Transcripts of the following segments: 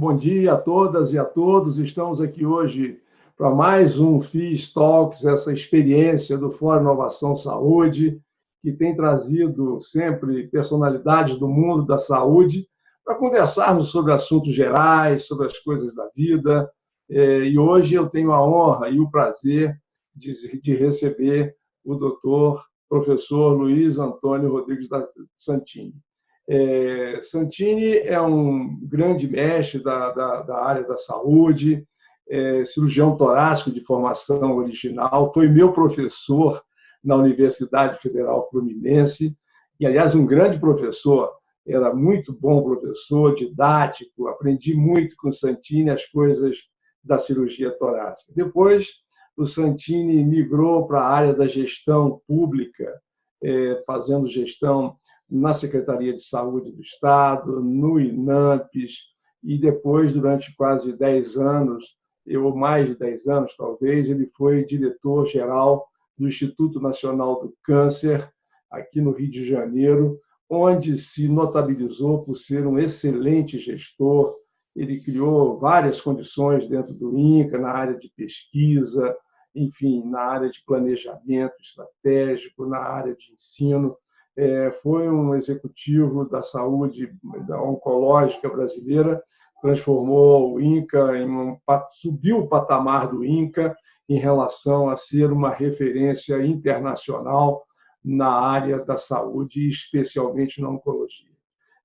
bom dia a todas e a todos. Estamos aqui hoje para mais um FIS Talks, essa experiência do Fórum Inovação Saúde, que tem trazido sempre personalidades do mundo da saúde para conversarmos sobre assuntos gerais, sobre as coisas da vida. E hoje eu tenho a honra e o prazer de receber o doutor, professor Luiz Antônio Rodrigues Santini. Santini é um grande mestre da área da saúde, cirurgião torácico de formação original, foi meu professor na Universidade Federal Fluminense, e, aliás, um grande professor, era muito bom professor, didático, aprendi muito com o Santini as coisas da cirurgia torácica. Depois, o Santini migrou para a área da gestão pública, fazendo gestão na Secretaria de Saúde do Estado, no INAMPS, e depois, durante quase 10 anos, ou mais de 10 anos, talvez, ele foi diretor-geral do Instituto Nacional do Câncer, aqui no Rio de Janeiro, onde se notabilizou por ser um excelente gestor. Ele criou várias condições dentro do INCA, na área de pesquisa, enfim, na área de planejamento estratégico, na área de ensino. Foi um executivo da saúde oncológica brasileira, transformou o INCA subiu o patamar do INCA em relação a ser uma referência internacional na área da saúde, especialmente na oncologia.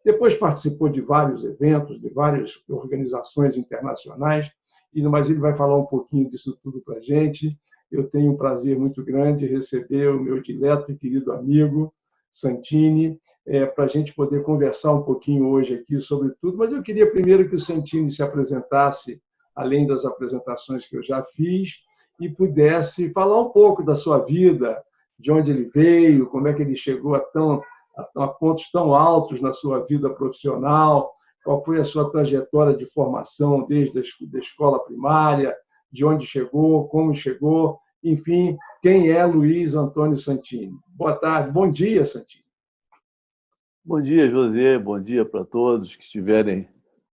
Depois participou de vários eventos, de várias organizações internacionais, mas ele vai falar um pouquinho disso tudo para a gente. Eu tenho um prazer muito grande em receber o meu dileto e querido amigo, Santini, para a gente poder conversar um pouquinho hoje aqui sobre tudo, mas eu queria primeiro que o Santini se apresentasse, além das apresentações que eu já fiz, e pudesse falar um pouco da sua vida, de onde ele veio, como é que ele chegou a pontos tão altos na sua vida profissional, qual foi a sua trajetória de formação desde a escola primária, de onde chegou, como chegou, enfim, quem é Luiz Antônio Santini. Boa tarde, bom dia, Santini. Bom dia, José, bom dia para todos que estiverem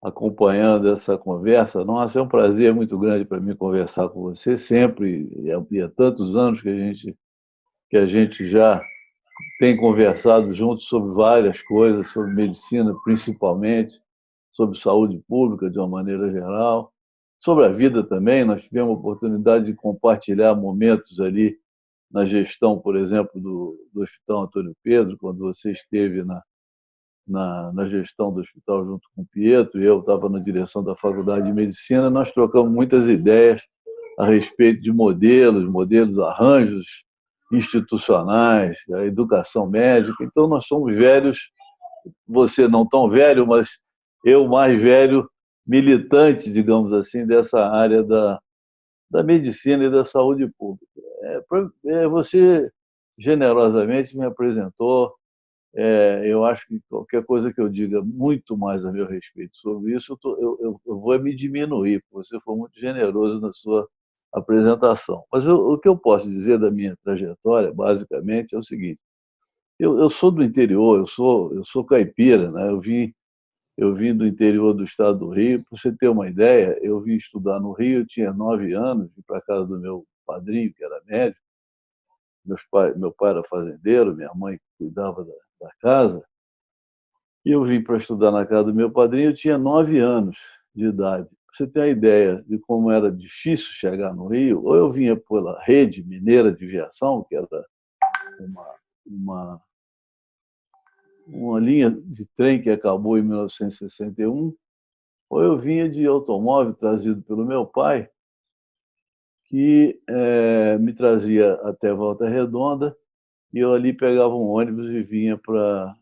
acompanhando essa conversa. Nossa, é um prazer muito grande para mim conversar com você, sempre, e há tantos anos que a gente já tem conversado juntos sobre várias coisas, sobre medicina principalmente, sobre saúde pública de uma maneira geral, sobre a vida também. Nós tivemos a oportunidade de compartilhar momentos ali na gestão, por exemplo, do Hospital Antônio Pedro, quando você esteve na gestão do hospital junto com o Pietro, e eu estava na direção da Faculdade de Medicina. Nós trocamos muitas ideias a respeito de modelos, arranjos institucionais, a educação médica. Então, nós somos velhos, você não tão velho, mas eu mais velho, militante, digamos assim, dessa área da medicina e da saúde pública. Você generosamente me apresentou. Eu acho que qualquer coisa que eu diga muito mais a meu respeito sobre isso, eu vou me diminuir, porque você foi muito generoso na sua apresentação. Mas o que eu posso dizer da minha trajetória, basicamente, é o seguinte: eu sou do interior, eu sou caipira, né? Eu vim do interior do estado do Rio. Para você ter uma ideia, eu vim estudar no Rio, eu tinha 9 anos, vim para a casa do meu padrinho, que era médico. Meu pai era fazendeiro, minha mãe cuidava da casa. E eu vim para estudar na casa do meu padrinho, eu tinha 9 anos de idade. Para você ter uma ideia de como era difícil chegar no Rio, ou eu vinha pela Rede Mineira de Viação, que era uma linha de trem que acabou em 1961, ou eu vinha de automóvel trazido pelo meu pai, que me trazia até Volta Redonda, e eu ali pegava um ônibus e vinha para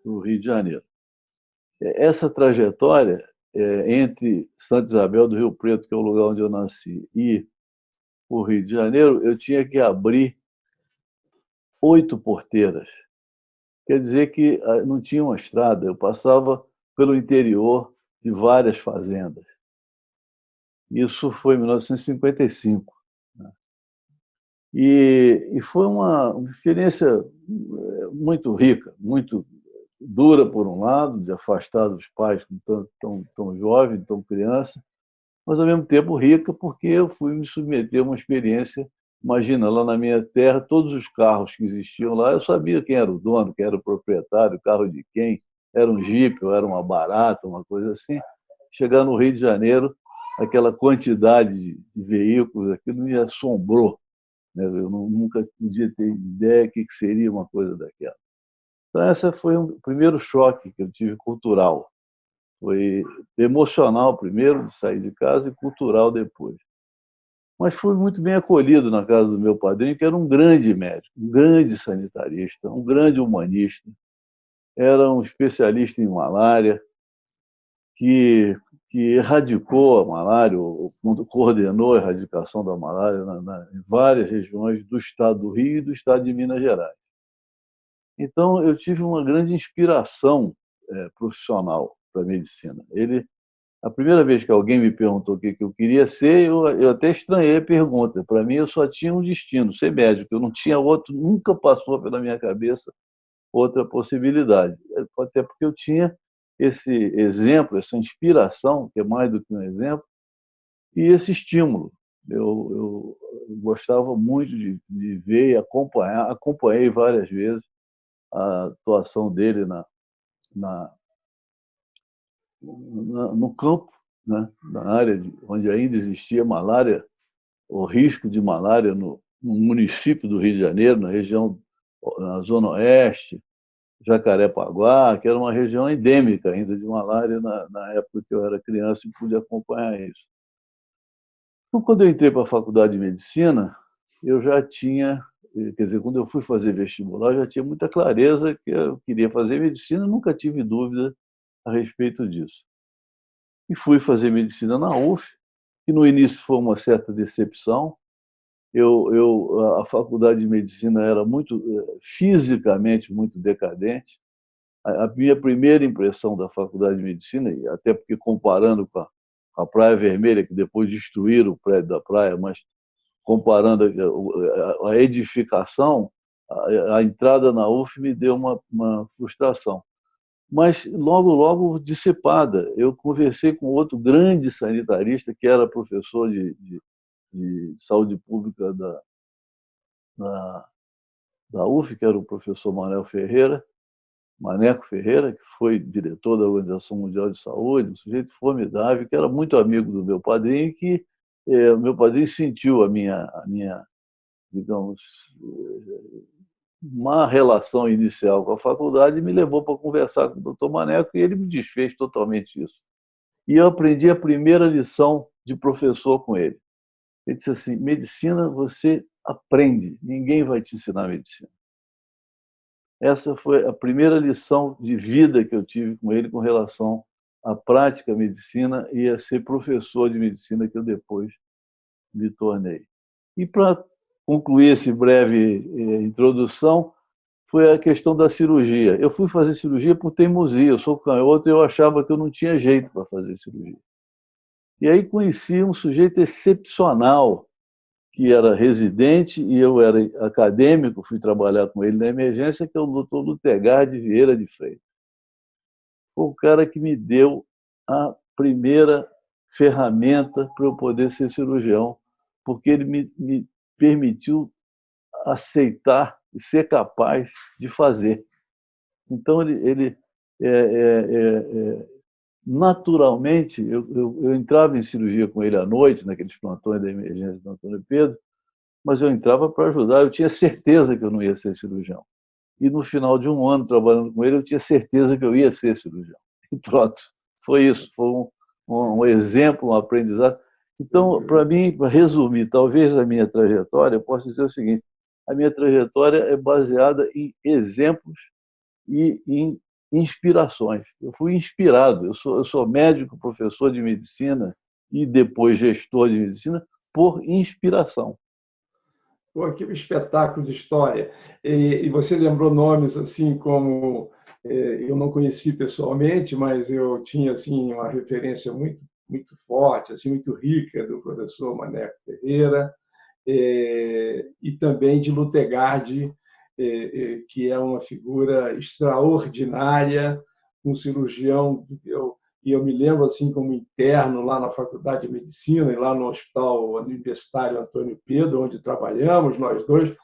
o Rio de Janeiro. Essa trajetória entre Santa Isabel do Rio Preto, que é o lugar onde eu nasci, e o Rio de Janeiro, eu tinha que abrir 8 porteiras. Quer dizer que não tinha uma estrada, eu passava pelo interior de várias fazendas. Isso foi em 1955. Né? E foi uma experiência muito rica, muito dura, por um lado, de afastar dos pais tão jovem, tão criança, mas, ao mesmo tempo, rica, porque eu fui me submeter a uma experiência. Imagina, lá na minha terra, todos os carros que existiam lá, eu sabia quem era o dono, quem era o proprietário, o carro de quem, era um Jeep, ou era uma barata, uma coisa assim. Chegar no Rio de Janeiro, aquela quantidade de veículos, aquilo me assombrou, né? Eu nunca podia ter ideia do que seria uma coisa daquela. Então, esse foi o primeiro choque que eu tive cultural. Foi emocional primeiro, de sair de casa, e cultural depois. Mas fui muito bem acolhido na casa do meu padrinho, que era um grande médico, um grande sanitarista, um grande humanista. Era um especialista em malária, que, que erradicou a malária, coordenou a erradicação da malária em várias regiões do estado do Rio e do estado de Minas Gerais. Então, eu tive uma grande inspiração profissional para a medicina. A primeira vez que alguém me perguntou o que eu queria ser, eu até estranhei a pergunta. Para mim, eu só tinha um destino, ser médico. Eu não tinha outro, nunca passou pela minha cabeça outra possibilidade. Até porque eu tinha esse exemplo, essa inspiração, que é mais do que um exemplo, e esse estímulo. Eu gostava muito de ver e acompanhar, acompanhei várias vezes a atuação dele na, no campo, né? Na área onde ainda existia malária, o risco de malária no município do Rio de Janeiro, na zona oeste, Jacarepaguá, que era uma região endêmica ainda de malária na época que eu era criança e pude acompanhar isso. Então, quando eu entrei para a faculdade de medicina, eu já tinha, quer dizer, quando eu fui fazer vestibular, eu já tinha muita clareza que eu queria fazer medicina, nunca tive dúvida a respeito disso. E fui fazer medicina na UF, que no início foi uma certa decepção. A faculdade de medicina era fisicamente muito decadente. A minha primeira impressão da faculdade de medicina, e até porque comparando com a Praia Vermelha, que depois destruíram o prédio da praia, mas comparando a edificação, a entrada na UF me deu uma frustração. Mas logo dissipada. Eu conversei com outro grande sanitarista, que era professor de saúde pública da UF, que era o professor Maneco Ferreira, que foi diretor da Organização Mundial de Saúde, um sujeito formidável, que era muito amigo do meu padrinho, e que o meu padrinho sentiu a minha, digamos, má relação inicial com a faculdade e me levou para conversar com o doutor Maneco, e ele me desfez totalmente isso. E eu aprendi a primeira lição de professor com ele. Ele disse assim: medicina você aprende, ninguém vai te ensinar medicina. Essa foi a primeira lição de vida que eu tive com ele com relação à prática da medicina e a ser professor de medicina, que eu depois me tornei. E para concluir essa breve introdução, foi a questão da cirurgia. Eu fui fazer cirurgia por teimosia, eu sou canhoto e eu achava que eu não tinha jeito para fazer cirurgia. E aí conheci um sujeito excepcional, que era residente e eu era acadêmico, fui trabalhar com ele na emergência, que é o doutor Lutegar de Vieira de Freitas. Foi o cara que me deu a primeira ferramenta para eu poder ser cirurgião, porque ele me permitiu aceitar e ser capaz de fazer. Então, ele naturalmente, eu entrava em cirurgia com ele à noite, naqueles plantões da emergência do Antônio Pedro, mas eu entrava para ajudar, eu tinha certeza que eu não ia ser cirurgião. E no final de um ano trabalhando com ele, eu tinha certeza que eu ia ser cirurgião. E pronto, foi isso, foi um exemplo, um aprendizado. Então, para mim, para resumir, talvez a minha trajetória, eu posso dizer o seguinte: a minha trajetória é baseada em exemplos e em inspirações. Eu fui inspirado, eu sou médico, professor de medicina e depois gestor de medicina por inspiração. Pô, que espetáculo de história. E você lembrou nomes assim como eu não conheci pessoalmente, mas eu tinha assim uma referência muito forte, assim muito rica do professor Maneco Ferreira, e também de Lutegarde, que é uma figura extraordinária, um cirurgião. Eu me lembro, assim, como interno lá na Faculdade de Medicina e lá no Hospital Universitário Antônio Pedro, onde trabalhamos nós dois.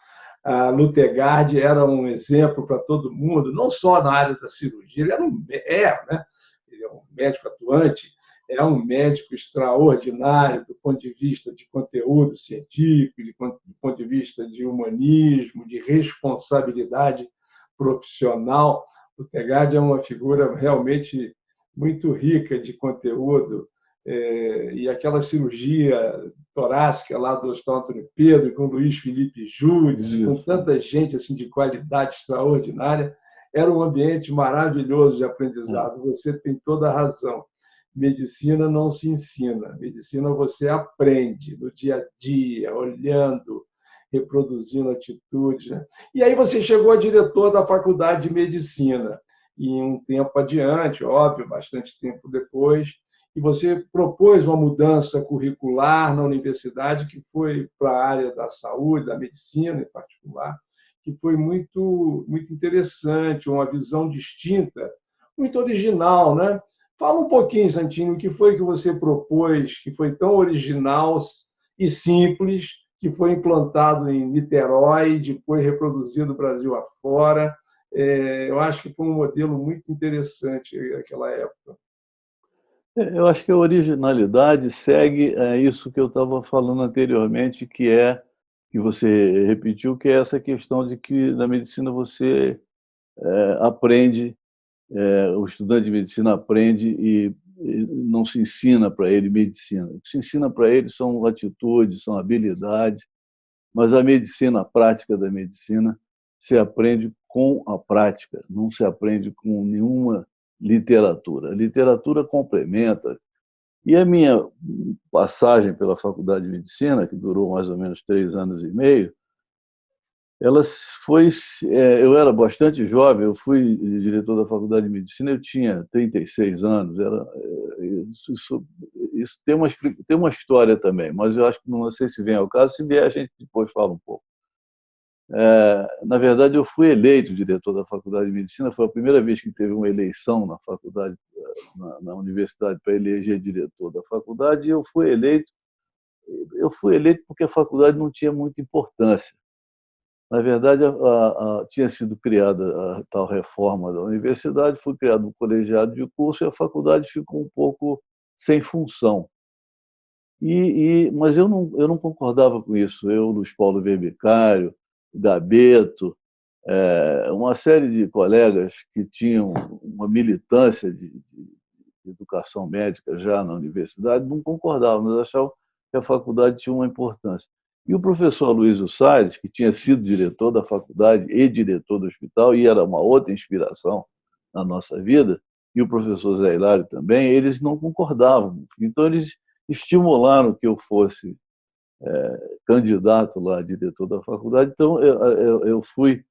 A Lutegard era um exemplo para todo mundo, não só na área da cirurgia, ele né? Ele é um médico atuante, é um médico extraordinário do ponto de vista de conteúdo científico, do ponto de vista de humanismo, de responsabilidade profissional. O Tegard é uma figura realmente muito rica de conteúdo, e aquela cirurgia torácica lá do Hospital Antônio Pedro, com Luiz Felipe Júdice, com tanta gente assim de qualidade extraordinária, era um ambiente maravilhoso de aprendizado. Você tem toda a razão. Medicina não se ensina, medicina você aprende no dia a dia, olhando, reproduzindo atitudes, né? E aí você chegou a diretor da Faculdade de Medicina, e um tempo adiante, óbvio, bastante tempo depois, e você propôs uma mudança curricular na universidade que foi para a área da saúde, da medicina em particular, que foi muito interessante, uma visão distinta, muito original, né? Fala um pouquinho, Santino, o que foi que você propôs, que foi tão original e simples, que foi implantado em Niterói, depois reproduzido no Brasil afora. Eu acho que foi um modelo muito interessante naquela época. Eu acho que a originalidade segue isso que eu estava falando anteriormente, que você repetiu, que é essa questão de que na medicina você aprende, o estudante de medicina aprende e não se ensina para ele medicina. O que se ensina para ele são atitudes, são habilidades, mas a medicina, a prática da medicina, se aprende com a prática, não se aprende com nenhuma literatura. A literatura complementa. E a minha passagem pela Faculdade de Medicina, que durou mais ou menos 3 anos e meio, ela foi. Eu era bastante jovem, eu fui diretor da Faculdade de Medicina, eu tinha 36 anos. Isso tem uma história também, mas eu acho que não sei se vem ao caso. Se vier, a gente depois fala um pouco. Na verdade, eu fui eleito diretor da Faculdade de Medicina, foi a primeira vez que teve uma eleição na faculdade, na universidade, para eleger diretor da faculdade, e eu fui eleito. Eu fui eleito porque a faculdade não tinha muita importância. Na verdade, tinha sido criada a tal reforma da universidade, foi criado um colegiado de curso e a faculdade ficou um pouco sem função. Mas eu não concordava com isso. Eu, Luiz Paulo Verbicário, Gabeto, uma série de colegas que tinham uma militância de educação médica já na universidade, não concordavam, mas achavam que a faculdade tinha uma importância. E o professor Aloysio Salles, que tinha sido diretor da faculdade e diretor do hospital, e era uma outra inspiração na nossa vida, e o professor Zé Hilário também, eles não concordavam. Então, eles estimularam que eu fosse candidato lá a diretor da faculdade. Então, eu fui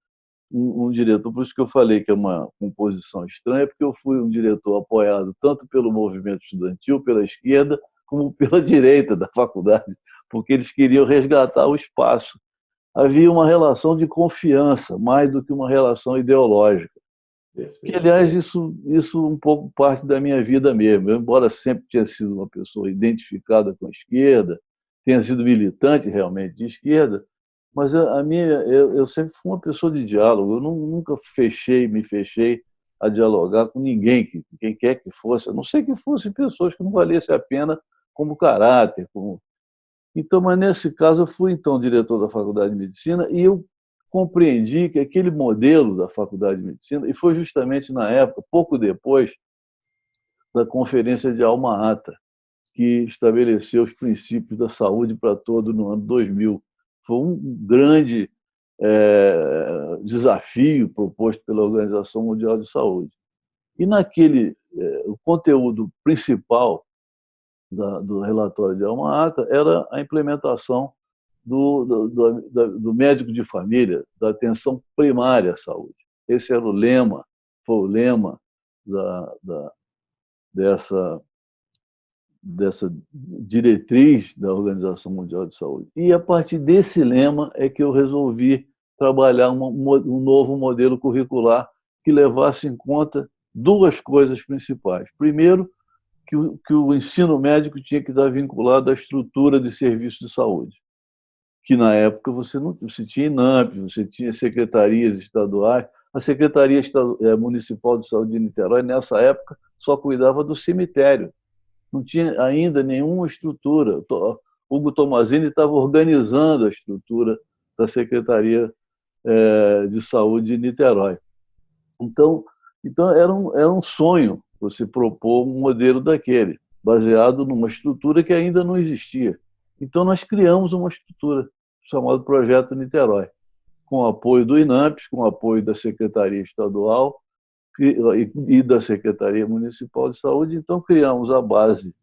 um diretor, por isso que eu falei que é uma composição estranha, porque eu fui um diretor apoiado tanto pelo movimento estudantil, pela esquerda, como pela direita da faculdade, porque eles queriam resgatar o espaço. Havia uma relação de confiança, mais do que uma relação ideológica. Que, aliás, isso um pouco parte da minha vida mesmo. Eu, embora sempre tenha sido uma pessoa identificada com a esquerda, tenha sido militante realmente de esquerda, mas eu sempre fui uma pessoa de diálogo. Eu nunca me fechei a dialogar com ninguém, quem quer que fosse, a não ser que fossem pessoas que não valessem a pena como caráter. Então, mas nesse caso, eu fui então diretor da Faculdade de Medicina e eu compreendi que aquele modelo da Faculdade de Medicina, e foi justamente na época, pouco depois da Conferência de Alma-Ata, que estabeleceu os princípios da saúde para todo no ano 2000. Foi um grande desafio proposto pela Organização Mundial de Saúde. E o conteúdo principal do relatório de Alma-Ata era a implementação do médico de família, da atenção primária à saúde. Esse era foi o lema dessa diretriz da Organização Mundial de Saúde. E a partir desse lema é que eu resolvi trabalhar um novo modelo curricular que levasse em conta duas coisas principais. Primeiro, que o ensino médico tinha que estar vinculado à estrutura de serviços de saúde, que na época você tinha INAMP, você tinha secretarias estaduais. A Secretaria Municipal de Saúde de Niterói, nessa época, só cuidava do cemitério. Não tinha ainda nenhuma estrutura. Hugo Tomazini estava organizando a estrutura da Secretaria de Saúde de Niterói. Então era um sonho você propor um modelo daquele, baseado numa estrutura que ainda não existia. Então nós criamos uma estrutura chamada Projeto Niterói, com o apoio do INAMPS, com o apoio da Secretaria Estadual e da Secretaria Municipal de Saúde. Então criamos a base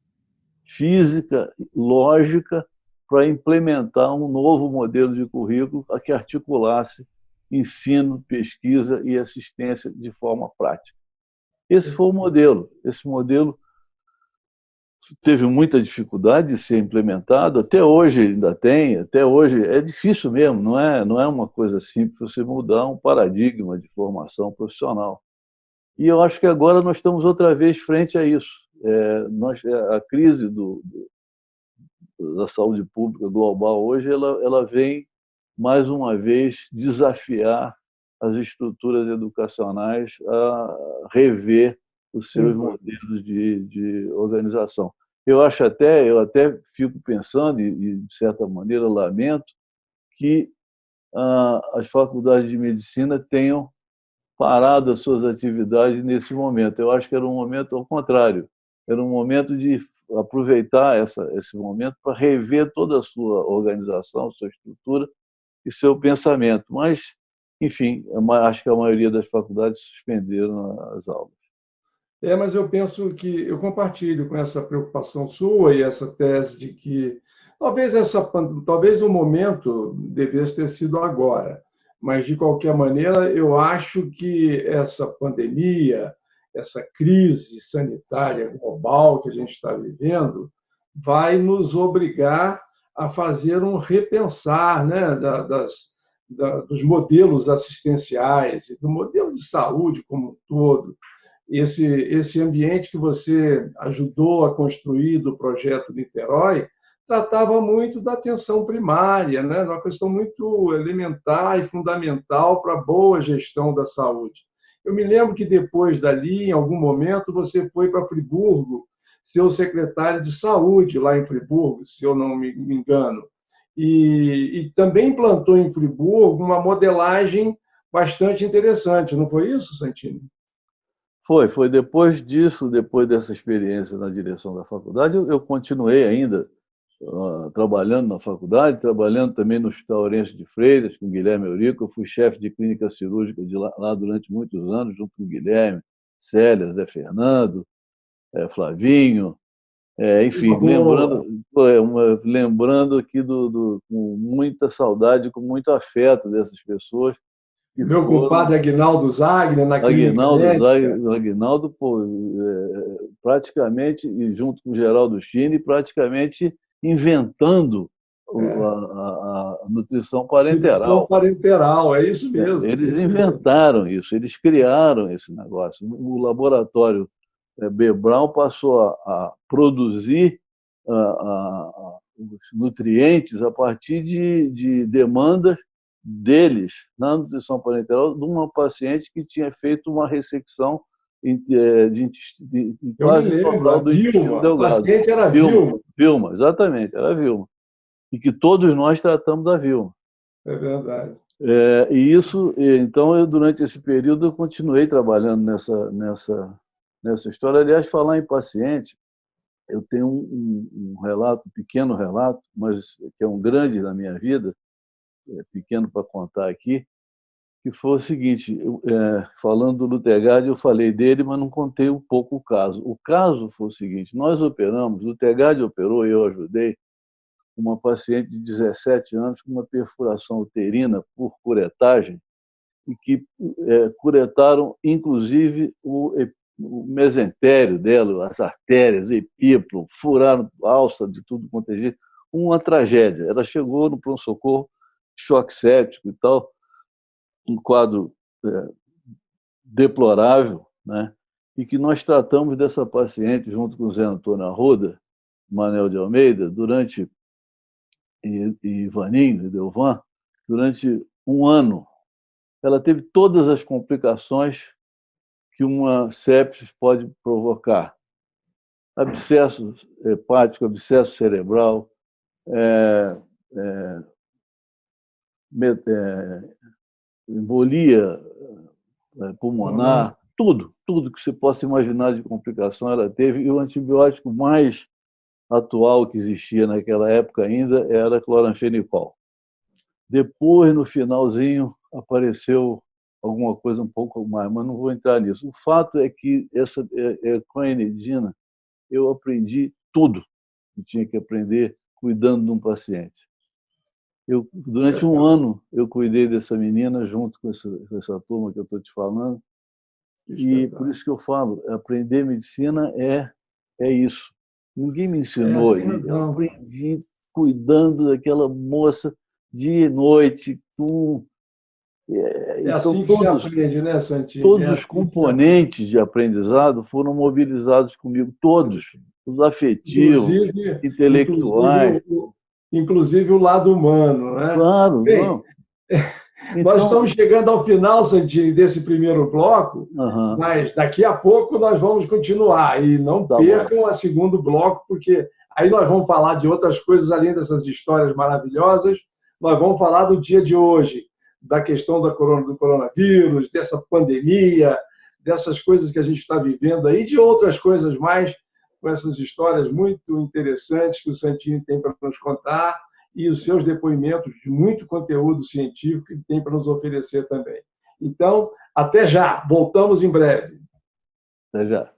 física, lógica, para implementar um novo modelo de currículo a que articulasse ensino, pesquisa e assistência de forma prática. Esse foi o modelo. Esse modelo teve muita dificuldade de ser implementado, até hoje ainda tem, até hoje é difícil mesmo, não é uma coisa simples você mudar um paradigma de formação profissional. E eu acho que agora nós estamos outra vez frente a isso. A crise da saúde pública global hoje, ela vem, mais uma vez, desafiar as estruturas educacionais a rever os seus modelos de organização. Eu até fico pensando, e de certa maneira lamento, que as faculdades de medicina tenham parado as suas atividades nesse momento. Eu acho que era um momento ao contrário, era um momento de aproveitar esse momento para rever toda a sua organização, sua estrutura e seu pensamento. Mas, enfim, acho que a maioria das faculdades suspenderam as aulas. Mas eu penso que eu compartilho com essa preocupação sua e essa tese de que talvez o momento devesse ter sido agora, mas de qualquer maneira eu acho que essa pandemia, essa crise sanitária global que a gente está vivendo, vai nos obrigar a fazer um repensar, né, dos modelos assistenciais e do modelo de saúde como um todo. Esse ambiente que você ajudou a construir do projeto Niterói tratava muito da atenção primária, né? Uma questão muito elementar e fundamental para a boa gestão da saúde. Eu me lembro que depois dali, em algum momento, você foi para Friburgo, ser o secretário de saúde lá em Friburgo, se eu não me engano, e também implantou em Friburgo uma modelagem bastante interessante, não foi isso, Santini? Foi depois disso, depois dessa experiência na direção da faculdade, eu continuei ainda trabalhando na faculdade, trabalhando também no Hospital Orense de Freitas, com Guilherme Eurico. Eu fui chefe de clínica cirúrgica de lá durante muitos anos, junto com Guilherme, Célia, Zé Fernando, Flavinho, enfim, lembrando aqui com muita saudade, com muito afeto dessas pessoas. Meu compadre Aguinaldo Zagner, na clínica Aguinaldo, praticamente, e junto com o Geraldo Chini, praticamente inventando a nutrição parenteral. Nutrição parenteral, é isso mesmo. Eles inventaram isso, eles criaram esse negócio. O laboratório B. Braun passou a produzir os nutrientes a partir de demandas deles na nutrição parenteral de uma paciente que tinha feito uma ressecção de quase total do intestino delgado. A paciente era Vilma. Vilma, exatamente, era Vilma. E que todos nós tratamos da Vilma. É verdade. Então, durante esse período, eu continuei trabalhando nessa história. Aliás, falar em paciente, eu tenho um relato, um pequeno relato, mas que é um grande na minha vida, pequeno para contar aqui, que foi o seguinte, falando do Lutegard, eu falei dele, mas não contei um pouco o caso. O caso foi o seguinte, nós operamos, o Lutegard operou e eu ajudei, uma paciente de 17 anos com uma perfuração uterina por curetagem, e que curetaram, inclusive, o mesentério dela, as artérias, o epíplo, furaram alça de tudo quanto é jeito. Uma tragédia. Ela chegou no pronto-socorro, choque séptico e tal, um quadro deplorável, né? E que nós tratamos dessa paciente junto com o Zé Antônio Arruda, Manuel de Almeida, e Ivaninho, Delvan, durante um ano. Ela teve todas as complicações que uma sepsis pode provocar. Abscesso hepático, abscesso cerebral, embolia pulmonar, tudo que você possa imaginar de complicação ela teve, e o antibiótico mais atual que existia naquela época ainda era cloranfenicol. Depois, no finalzinho, apareceu alguma coisa um pouco mais, mas não vou entrar nisso. O fato é que essa clonidina, eu aprendi tudo que tinha que aprender cuidando de um paciente. Durante um ano, eu cuidei dessa menina junto com essa turma que eu estou te falando. E por isso que eu falo, aprender medicina é isso. Ninguém me ensinou. Eu aprendi cuidando daquela moça dia e noite. Então, assim que se aprende, né, Santinho? Todos os componentes de aprendizado foram mobilizados comigo, todos. Os afetivos, intelectuais. Inclusive o lado humano, né? Claro, bem, não. Nós estamos chegando ao final, Santinho, desse primeiro bloco, mas daqui a pouco nós vamos continuar. E não percam o segundo bloco, porque aí nós vamos falar de outras coisas além dessas histórias maravilhosas. Nós vamos falar do dia de hoje, da questão do coronavírus, dessa pandemia, dessas coisas que a gente está vivendo aí, de outras coisas mais, com essas histórias muito interessantes que o Santinho tem para nos contar e os seus depoimentos de muito conteúdo científico que tem para nos oferecer também. Então, até já. Voltamos em breve. Até já.